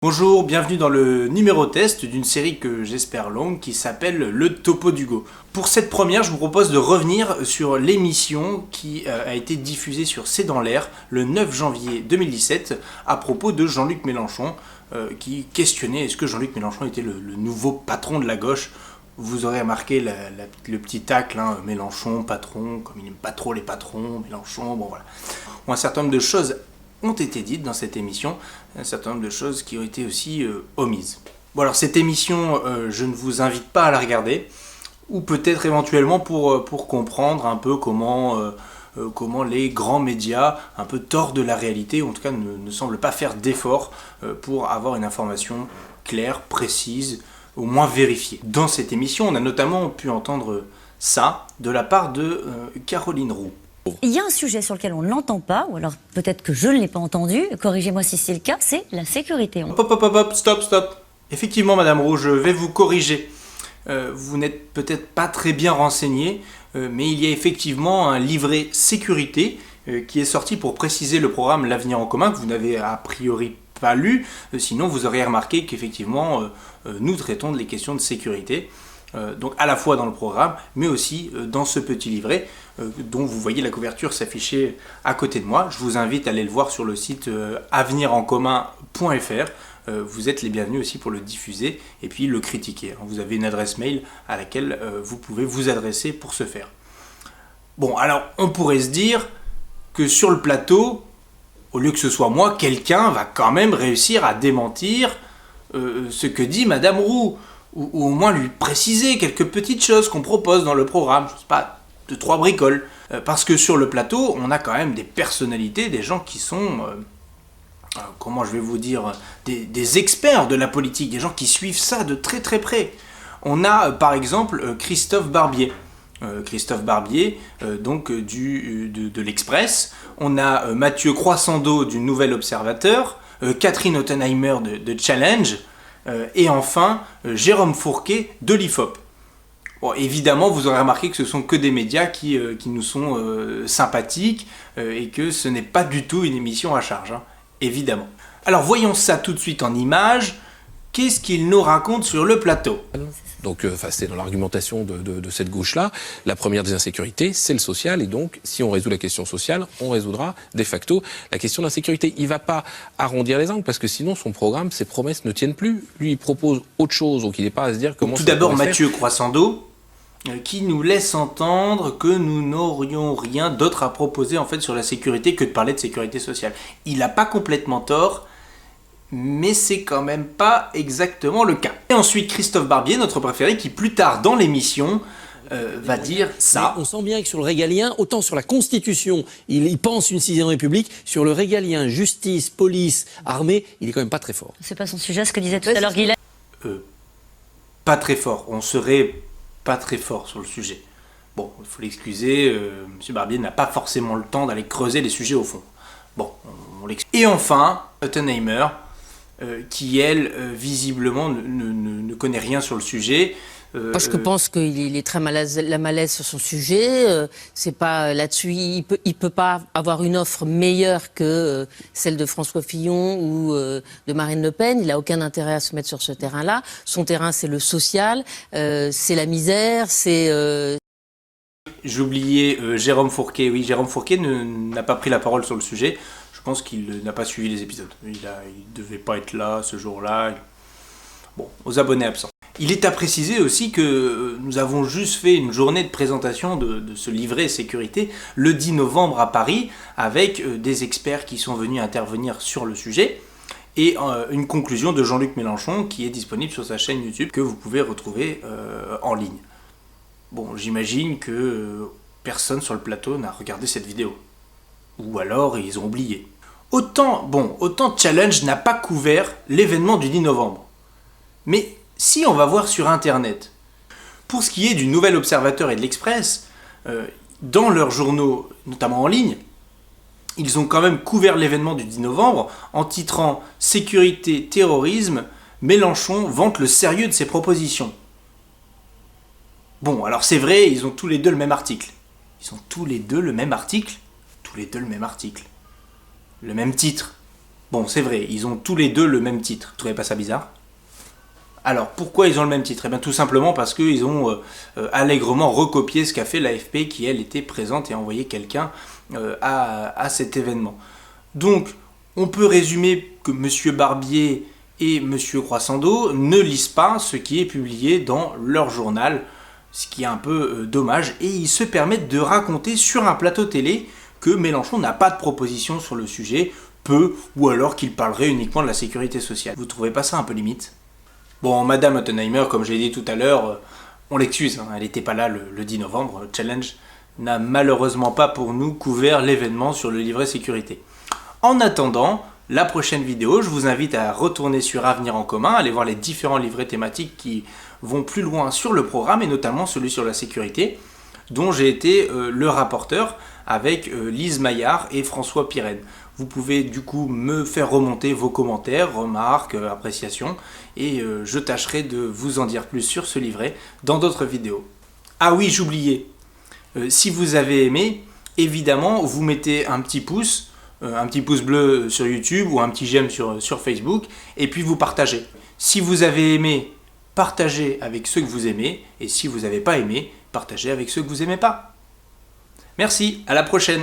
Bonjour, bienvenue dans le numéro test d'une série que j'espère longue qui s'appelle le Topo d'Hugo. Pour cette première, je vous propose de revenir sur l'émission qui a été diffusée sur C'est dans l'air le 9 janvier 2017 à propos de Jean-Luc Mélenchon qui questionnait est-ce que Jean-Luc Mélenchon était le nouveau patron de la gauche. Vous aurez remarqué le petit tacle, Mélenchon, patron, comme il n'aime pas trop les patrons, Mélenchon, bon voilà. Un certain nombre de choses ont été dites dans cette émission, un certain nombre de choses qui ont été aussi omises. Bon alors cette émission, je ne vous invite pas à la regarder, ou peut-être éventuellement pour comprendre un peu comment les grands médias un peu tordent de la réalité, ou en tout cas ne semblent pas faire d'efforts pour avoir une information claire, précise, au moins vérifiée. Dans cette émission, on a notamment pu entendre ça de la part de Caroline Roux. Il y a un sujet sur lequel on ne l'entend pas, ou alors peut-être que je ne l'ai pas entendu, corrigez-moi si c'est le cas, c'est la sécurité. Hop, stop. Effectivement, Madame Roux, je vais vous corriger. Vous n'êtes peut-être pas très bien renseigné, mais il y a effectivement un livret sécurité qui est sorti pour préciser le programme L'Avenir en commun, que vous n'avez a priori pas lu, sinon vous auriez remarqué qu'effectivement nous traitons des questions de sécurité. Donc à la fois dans le programme, mais aussi dans ce petit livret dont vous voyez la couverture s'afficher à côté de moi. Je vous invite à aller le voir sur le site avenirencommun.fr. Vous êtes les bienvenus aussi pour le diffuser et puis le critiquer. Vous avez une adresse mail à laquelle vous pouvez vous adresser pour ce faire. Bon, alors on pourrait se dire que sur le plateau, au lieu que ce soit moi, quelqu'un va quand même réussir à démentir ce que dit Madame Roux. Ou au moins lui préciser quelques petites choses qu'on propose dans le programme, je sais pas, 2-3 bricoles. Parce que sur le plateau, on a quand même des personnalités, des gens qui sont, comment je vais vous dire, des experts de la politique, des gens qui suivent ça de très très près. On a par exemple Christophe Barbier. Donc de l'Express. On a Mathieu Croissando du Nouvel Observateur, Catherine Ottenheimer de Challenge, et enfin Jérôme Fourquet de l'IFOP. Bon, évidemment, vous aurez remarqué que ce sont que des médias qui nous sont sympathiques et que ce n'est pas du tout une émission à charge, évidemment. Alors voyons ça tout de suite en images. Qu'est-ce qu'ils nous racontent sur le plateau ? Donc, c'est dans l'argumentation de cette gauche-là. La première des insécurités, c'est le social. Et donc, si on résout la question sociale, on résoudra de facto la question de l'insécurité. Il ne va pas arrondir les angles parce que sinon, son programme, ses promesses ne tiennent plus. Lui, il propose autre chose. Donc, il n'est pas à se dire comment... Tout d'abord, Mathieu Croissando, qui nous laisse entendre que nous n'aurions rien d'autre à proposer en fait sur la sécurité que de parler de sécurité sociale. Il n'a pas complètement tort, mais c'est quand même pas exactement le cas. Et ensuite Christophe Barbier, notre préféré, qui plus tard dans l'émission va dire ça. Mais on sent bien que sur le régalien, autant sur la Constitution, il pense une 6e République, sur le régalien, justice, police, armée, il est quand même pas très fort. C'est pas son sujet, ce que disait tout à l'heure Guylaine. Pas très fort, on serait pas très fort sur le sujet. Bon, il faut l'excuser, M. Barbier n'a pas forcément le temps d'aller creuser les sujets au fond. Bon, on l'excuse. Et enfin, Ottenheimer, qui elle, visiblement, ne connaît rien sur le sujet. Moi, je pense qu'il est très malaise sur son sujet. C'est pas là-dessus. Il peut pas avoir une offre meilleure que celle de François Fillon ou de Marine Le Pen. Il a aucun intérêt à se mettre sur ce terrain-là. Son terrain, c'est le social, c'est la misère, c'est... J'ai oublié Jérôme Fourquet. Oui, Jérôme Fourquet n'a pas pris la parole sur le sujet. Je pense qu'il n'a pas suivi les épisodes. Il devait pas être là ce jour-là. Bon, aux abonnés absents. Il est à préciser aussi que nous avons juste fait une journée de présentation de ce livret sécurité le 10 novembre à Paris avec des experts qui sont venus intervenir sur le sujet et une conclusion de Jean-Luc Mélenchon qui est disponible sur sa chaîne YouTube que vous pouvez retrouver en ligne. Bon, j'imagine que personne sur le plateau n'a regardé cette vidéo. Ou alors ils ont oublié. Autant Challenge n'a pas couvert l'événement du 10 novembre. Mais si on va voir sur internet, pour ce qui est du Nouvel Observateur et de l'Express, dans leurs journaux, notamment en ligne, ils ont quand même couvert l'événement du 10 novembre en titrant « Sécurité, terrorisme, Mélenchon vante le sérieux de ses propositions ». Bon, alors c'est vrai, ils ont tous les deux le même article. Le même titre. Bon, c'est vrai, ils ont tous les deux le même titre. Vous trouvez pas ça bizarre? Alors, pourquoi ils ont le même titre? Eh bien, tout simplement parce qu'ils ont allègrement recopié ce qu'a fait l'AFP qui, elle, était présente et a envoyé quelqu'un à cet événement. Donc, on peut résumer que M. Barbier et M. Croissando ne lisent pas ce qui est publié dans leur journal, ce qui est un peu dommage, et ils se permettent de raconter sur un plateau télé que Mélenchon n'a pas de proposition sur le sujet, peu, ou alors qu'il parlerait uniquement de la sécurité sociale. Vous trouvez pas ça un peu limite? Bon, Madame Ottenheimer, comme j'ai dit tout à l'heure, on l'excuse, hein, elle n'était pas là le 10 novembre, le challenge n'a malheureusement pas pour nous couvert l'événement sur le livret sécurité. En attendant, la prochaine vidéo, je vous invite à retourner sur Avenir en commun, aller voir les différents livrets thématiques qui vont plus loin sur le programme, et notamment celui sur la sécurité, dont j'ai été le rapporteur avec Lise Maillard et François Pirenne. Vous pouvez du coup me faire remonter vos commentaires, remarques, appréciations, et je tâcherai de vous en dire plus sur ce livret dans d'autres vidéos. Ah oui, j'oubliais, si vous avez aimé, évidemment, vous mettez un petit pouce bleu sur YouTube ou un petit j'aime sur Facebook, et puis vous partagez. Si vous avez aimé, partagez avec ceux que vous aimez, et si vous n'avez pas aimé, partagez avec ceux que vous n'aimez pas. Merci, à la prochaine.